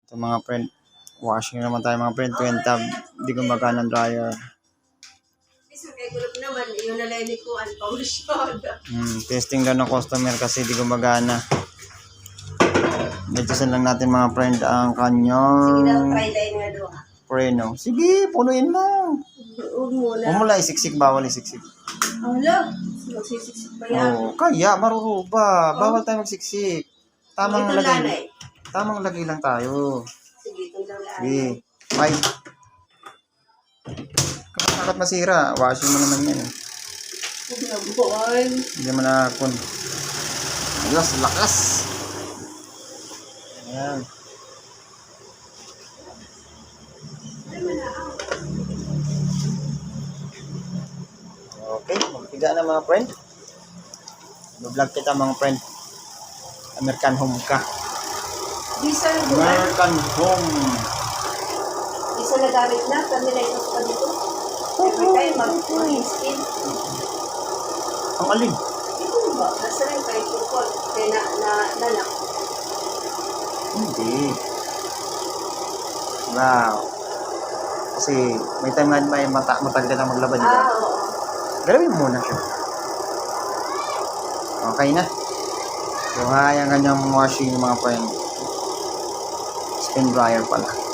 Ito mga friend. Washing naman tayo mga friend. 20 tab. Hindi gumagana ng dryer. Naman, yun na lang ko ang pamasyado. Testing daw ng customer kasi di gumagana. Medyo lang natin mga friend ang kanyang Sige daw, try line nga doon. preno. Sige, punuin mo. Huwag muna. Huwag mo lang isiksik, bawal isiksik. Ala, magsisiksik pa yan. Oo, kaya maruruba. Bawal tayo magsiksik. Tamang Itong lagay. lanay. Tamang lagay lang tayo. Sige, itong daw lanay. Sige. Bye. Kapag dapat masira, washing mo naman yan. Huwag na buwan. Hindi mo na kun. Ayos, lakas. Ayan. Okay, magpiga na mga friend. Vlog kita mga friend. American Home ka. Bisa na buwan. American Home. Bisa na gamit na. Kami na ito sa dito. Every time mag-skin. Ang alin? Ito ba? Nasa rin kayo tungkol. Kaya nanak. Hindi. Wow. Kasi may time na may matagal ka na maglaba dito. Oo. Galawin mo muna siya. Okay na. So, hayang kanyang washing mga friend. Spin dryer pala.